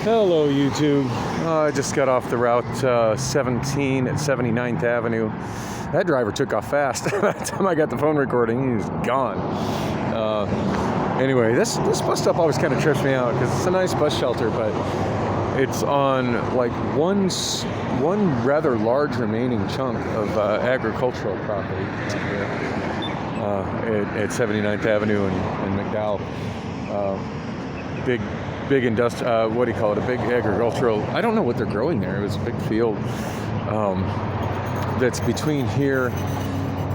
Hello, YouTube. I just got off the Route 17 at 79th Avenue. That driver took off fast. By the time I got the phone recording, he was gone. Anyway, this bus stop always kind of trips me out because it's a nice bus shelter, but it's on like one rather large remaining chunk of agricultural property here at 79th Avenue and McDowell. Big industrial, what do you call it? A big agricultural, I don't know what they're growing there. It was a big field that's between here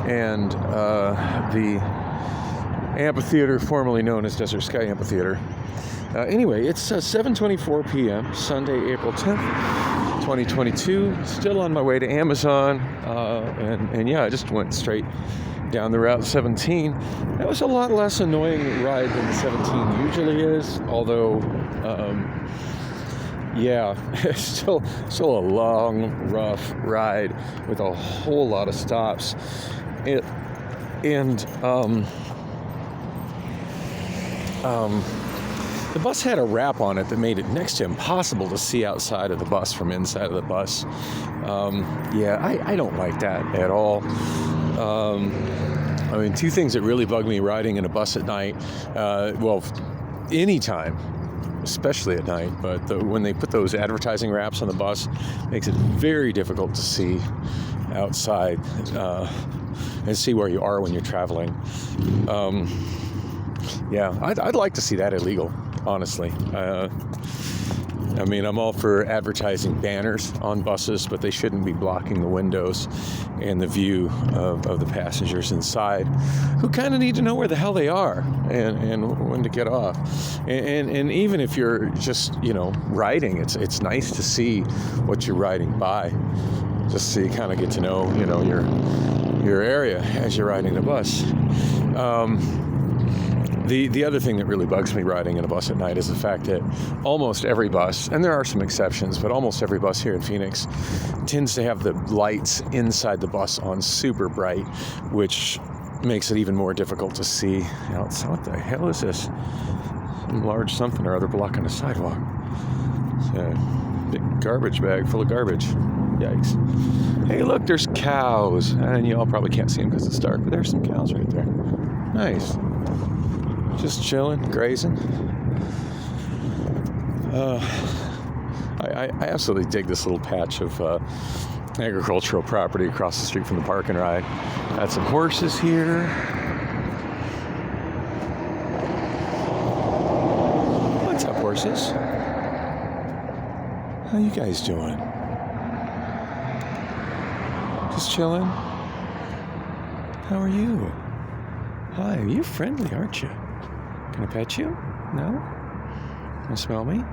and the amphitheater formerly known as Desert Sky Amphitheater. Anyway, it's 7:24 p.m. Sunday, April 10th, 2022. Still on my way to Amazon, and yeah, I just went straight down the Route 17. That was a lot less annoying ride than the 17 usually is, although yeah, it's still a long, rough ride with a whole lot of stops. The bus had a wrap on it that made it next to impossible to see outside of the bus from inside of the bus. Yeah, I don't like that at all. I mean, two things that really bug me riding in a bus at night, well, anytime, especially at night, but when they put those advertising wraps on the bus, makes it very difficult to see outside and see where you are when you're traveling. Yeah, I'd like to see that illegal, honestly. I mean, I'm all for advertising banners on buses, but they shouldn't be blocking the windows and the view of the passengers inside, who kind of need to know where the hell they are and when to get off. And even if you're just, riding, it's nice to see what you're riding by, just so you kind of get to know, your area as you're riding the bus. The other thing that really bugs me riding in a bus at night is the fact that almost every bus, and there are some exceptions, but almost every bus here in Phoenix tends to have the lights inside the bus on super bright, which makes it even more difficult to see outside. What the hell is this? Some large something or other blocking the sidewalk. It's a big garbage bag full of garbage. Yikes. Hey, look, there's cows. And you all probably can't see them because it's dark, but there's some cows right there. Nice. Just chilling, grazing. I absolutely dig this little patch of agricultural property across the street from the park and ride. Got some horses here. What's up, horses? How you guys doing? Just chilling? How are you? Hi, you're friendly, aren't you? Can I pet you? No? Can you smell me?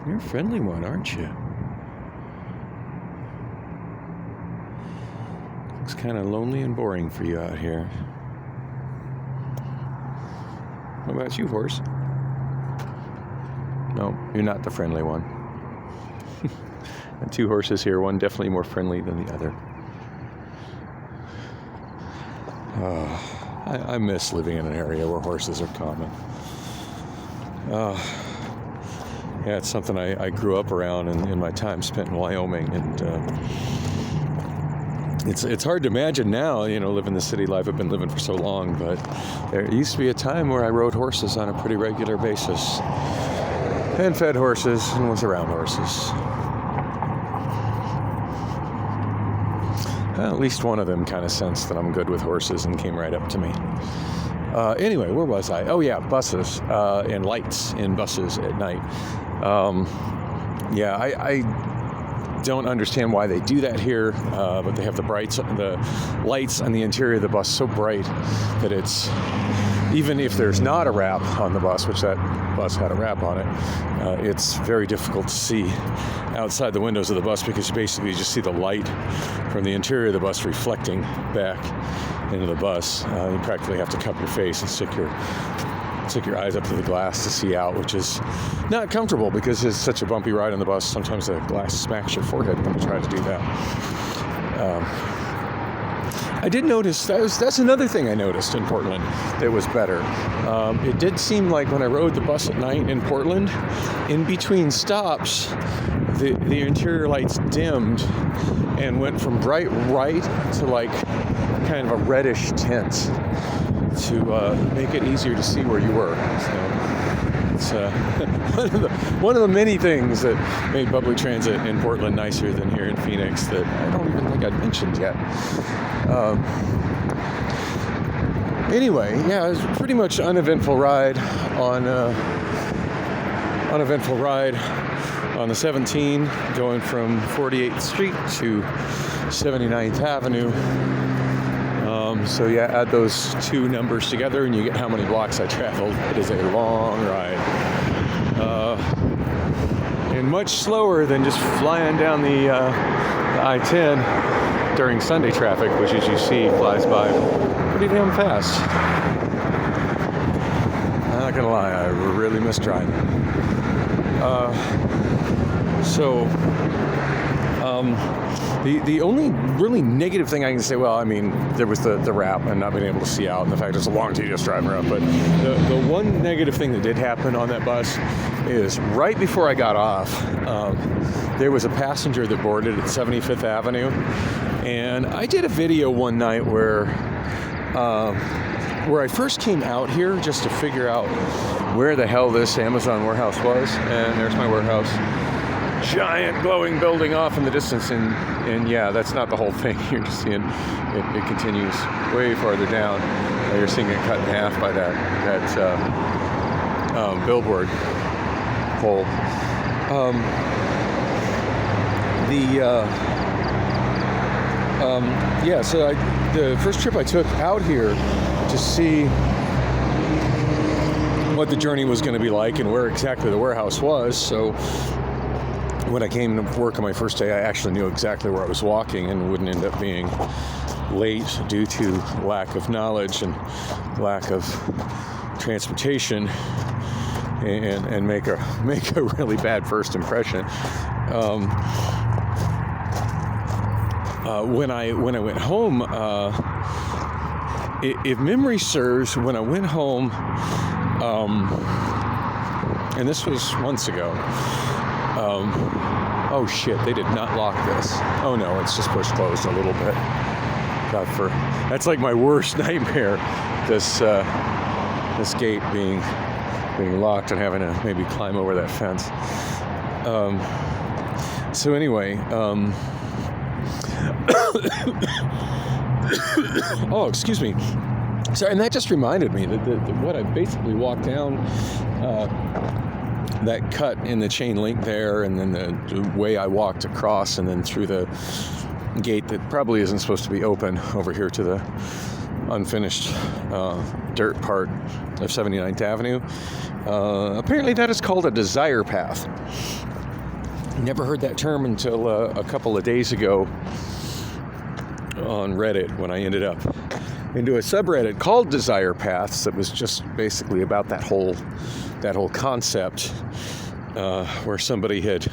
You're a friendly one, aren't you? Looks kind of lonely and boring for you out here. What about you, horse? No, you're not the friendly one. And two horses here, one definitely more friendly than the other. I miss living in an area where horses are common. Yeah, it's something I grew up around in my time spent in Wyoming, and it's hard to imagine now, living the city life I've been living for so long, but there used to be a time where I rode horses on a pretty regular basis, and fed horses, and was around horses. At least one of them kind of sensed that I'm good with horses and came right up to me. Anyway, where was I? Oh yeah, buses and lights in buses at night. Yeah, I don't understand why they do that here, but they have the lights on the interior of the bus so bright that it's, even if there's not a wrap on the bus, which that bus had a wrap on it, it's very difficult to see outside the windows of the bus because you basically just see the light from the interior of the bus reflecting back into the bus. You practically have to cup your face and stick your eyes up to the glass to see out, which is not comfortable because it's such a bumpy ride on the bus. Sometimes the glass smacks your forehead when you try to do that. I did notice that's another thing I noticed in Portland that was better. It did seem like when I rode the bus at night in Portland, in between stops, the interior lights dimmed and went from bright white to like kind of a reddish tint to make it easier to see where you were. So it's one of the many things that made public transit in Portland nicer than here in Phoenix that I don't even think I'd mentioned yet. Anyway, yeah, it was pretty much uneventful ride on the 17, going from 48th Street to 79th Avenue. So yeah, add those two numbers together and you get how many blocks I traveled. It is a long ride. And much slower than just flying down the I-10 during Sunday traffic, which, as you see, flies by pretty damn fast. I'm not gonna lie, I really miss driving. The only really negative thing I can say, well, I mean, there was the wrap and not being able to see out, and the fact it's a long, tedious drive around. But the one negative thing that did happen on that bus is right before I got off, there was a passenger that boarded at 75th Avenue, and I did a video one night where I first came out here just to figure out where the hell this Amazon warehouse was, and there's my warehouse. Giant glowing building off in the distance, and yeah, that's not the whole thing. You're just seeing it continues way farther down. You're seeing it cut in half by that billboard pole. So the first trip I took out here to see what the journey was going to be like and where exactly the warehouse was. So when I came to work on my first day, I actually knew exactly where I was walking and wouldn't end up being late due to lack of knowledge and lack of transportation, and make a really bad first impression. When I went home, if memory serves, when I went home, and this was months ago. Oh shit, they did not lock this. Oh no, it's just pushed closed a little bit. That's like my worst nightmare. This gate being locked and having to maybe climb over that fence. So anyway, oh, excuse me. Sorry, and that just reminded me that what I basically walked down, that cut in the chain link there, and then the way I walked across and then through the gate that probably isn't supposed to be open over here to the unfinished dirt part of 79th Avenue. Apparently that is called a desire path. Never heard that term until a couple of days ago on Reddit, when I ended up into a subreddit called Desire Paths that was just basically about that whole concept, where somebody had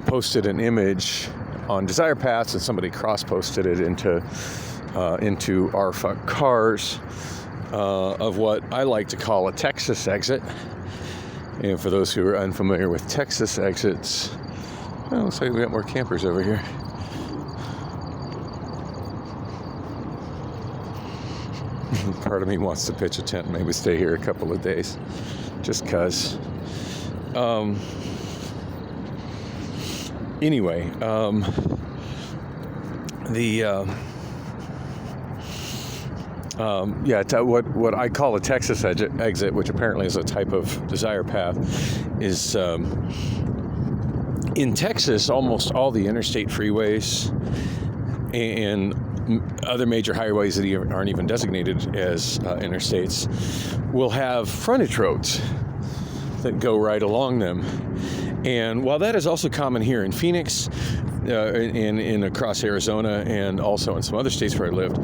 posted an image on Desire Paths and somebody cross-posted it into our fuck cars, of what I like to call a Texas exit. And for those who are unfamiliar with Texas exits, well, looks like we got more campers over here. Part of me wants to pitch a tent and maybe stay here a couple of days, just cause. Anyway, what I call a Texas exit, which apparently is a type of desire path, is in Texas, almost all the interstate freeways and other major highways that aren't even designated as interstates will have frontage roads that go right along them. And while that is also common here in Phoenix, in across Arizona, and also in some other states where I lived,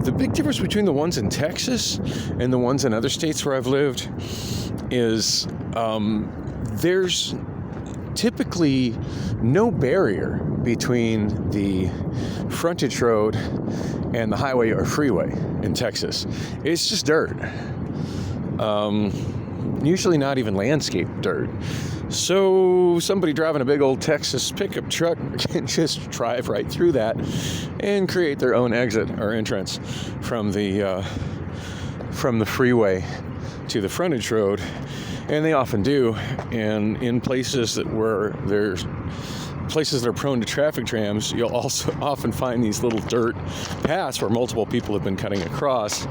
the big difference between the ones in Texas and the ones in other states where I've lived is there's typically no barrier between the frontage road and the highway or freeway in Texas. It's just dirt. Usually not even landscaped dirt. So somebody driving a big old Texas pickup truck can just drive right through that and create their own exit or entrance from the freeway to the frontage road. And they often do. And in places that are prone to traffic jams, you'll also often find these little dirt paths where multiple people have been cutting across.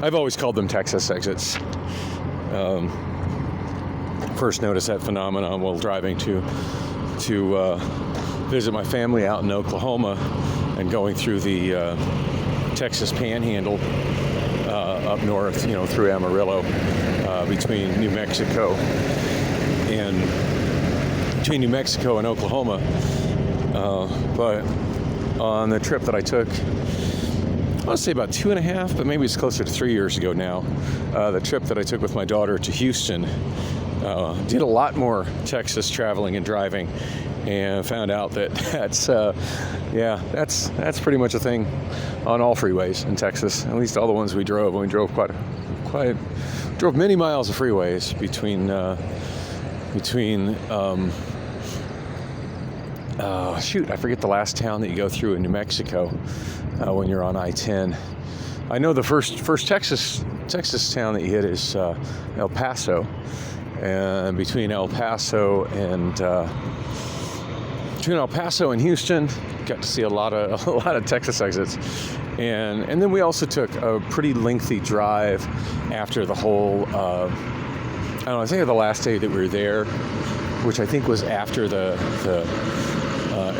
I've always called them Texas exits. First noticed that phenomenon while driving to visit my family out in Oklahoma and going through the Texas Panhandle up north, through Amarillo, between New Mexico and Oklahoma. But on the trip that I took, I want to say about 2.5, but maybe it's closer to 3 years ago now. The trip that I took with my daughter to Houston, did a lot more Texas traveling and driving, and found out that that's pretty much a thing on all freeways in Texas. At least all the ones we drove. And we drove drove many miles of freeways between I forget the last town that you go through in New Mexico when you're on I-10. I know the first Texas town that you hit is El Paso, and between El Paso and Houston, got to see a lot of Texas exits, and then we also took a pretty lengthy drive after the whole. I think the last day that we were there, which I think was after the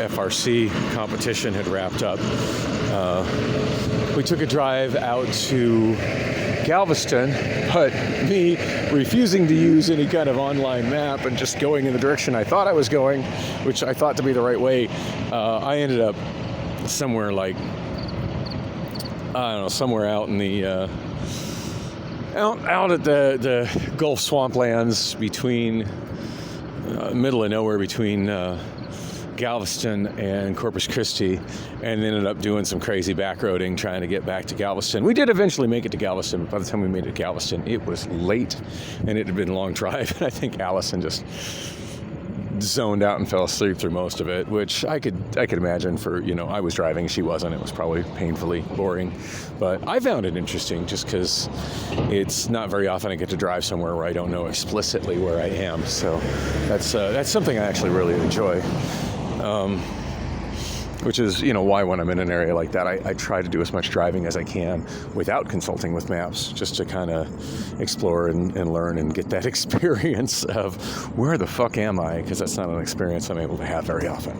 FRC competition had wrapped up. We took a drive out to Galveston, but me refusing to use any kind of online map and just going in the direction I thought I was going, which I thought to be the right way, I ended up somewhere somewhere out in the out at the Gulf swamplands between middle of nowhere between Galveston and Corpus Christi, and ended up doing some crazy backroading trying to get back to Galveston. We did eventually make it to Galveston. By the time we made it to Galveston, it was late, and it had been a long drive. And I think Allison just zoned out and fell asleep through most of it, which I could imagine for, I was driving, she wasn't. It was probably painfully boring. But I found it interesting just because it's not very often I get to drive somewhere where I don't know explicitly where I am. So that's something I actually really enjoy. Which is, why when I'm in an area like that, I try to do as much driving as I can without consulting with maps, just to kind of explore and learn and get that experience of where the fuck am I? Because that's not an experience I'm able to have very often.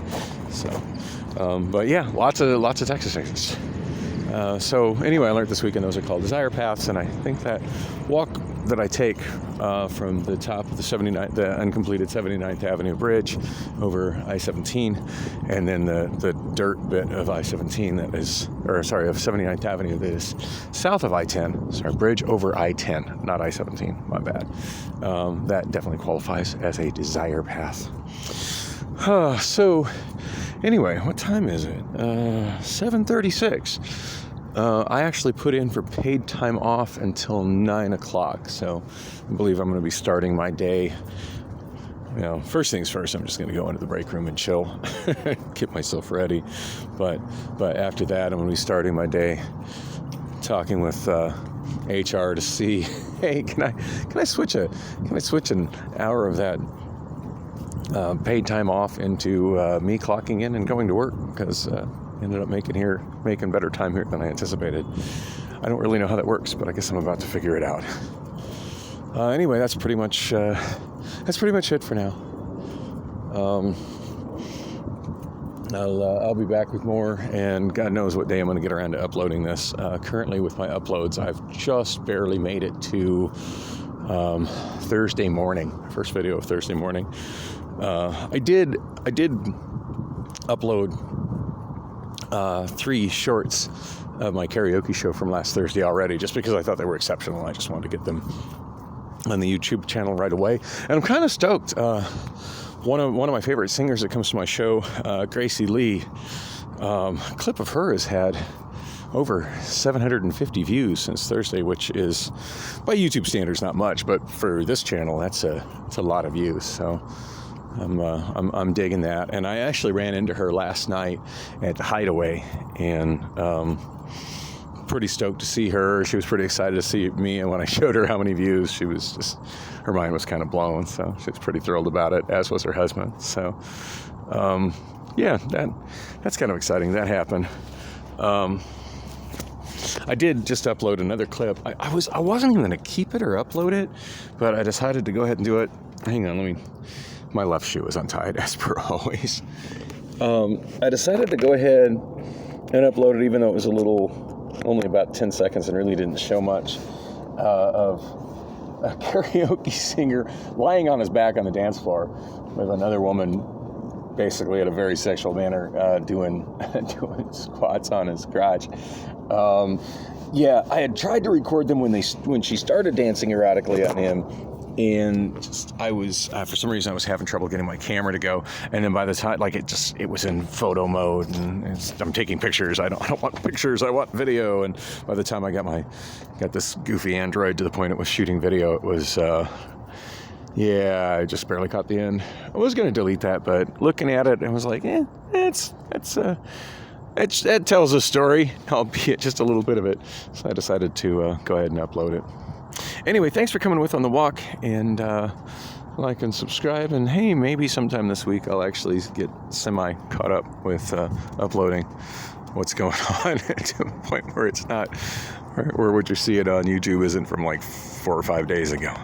So, but yeah, lots of Texas exits. So anyway, I learned this weekend those are called desire paths, and I think that walk that I take from the top of the uncompleted 79th Avenue Bridge over I-17, and then the dirt bit of I-17 of 79th Avenue that is south of I-10. Sorry, bridge over I-10, not I-17. My bad. That definitely qualifies as a desire path. So anyway, what time is it? 7:36. I actually put in for paid time off until 9 o'clock, so I believe I'm going to be starting my day. First things first, I'm just going to go into the break room and chill, get myself ready. But after that, I'm going to be starting my day talking with HR to see, hey, can I switch an hour of that paid time off into me clocking in and going to work, because ended up making better time here than I anticipated. I don't really know how that works, but I guess I'm about to figure it out. Anyway, that's pretty much it for now. I'll be back with more, and God knows what day I'm going to get around to uploading this. Currently, with my uploads, I've just barely made it to Thursday morning. First video of Thursday morning. I did upload 3 shorts of my karaoke show from last Thursday already, just because I thought they were exceptional. I just wanted to get them on the YouTube channel right away, and I'm kind of stoked. One of my favorite singers that comes to my show, Gracie Lee, clip of her has had over 750 views since Thursday, which is, by YouTube standards, not much, but for this channel, it's a lot of views. So I'm digging that. And I actually ran into her last night at the Hideaway, and pretty stoked to see her. She was pretty excited to see me, and when I showed her how many views, she was just, her mind was kind of blown. So she was pretty thrilled about it, as was her husband. So yeah, that's kind of exciting. That happened. I did just upload another clip. I wasn't even going to keep it or upload it, but I decided to go ahead and do it. Hang on, my left shoe is untied, as per always. I decided to go ahead and upload it, even though it was only about 10 seconds and really didn't show much, of a karaoke singer lying on his back on the dance floor with another woman, basically in a very sexual manner, doing squats on his crotch. Yeah, I had tried to record them when she started dancing erotically on him, and I was for some reason I was having trouble getting my camera to go. And then by the time, it was in photo mode, and I'm taking pictures. I don't want pictures. I want video. And by the time I got this goofy Android to the point it was shooting video, it was. Yeah, I just barely caught the end. I was going to delete that, but looking at it, I was like, it tells a story, albeit just a little bit of it. So I decided to go ahead and upload it. Anyway, thanks for coming with on the walk, and like and subscribe. And hey, maybe sometime this week I'll actually get semi caught up with uploading what's going on to a point where it's not, where what you see it on YouTube isn't from like 4 or 5 days ago.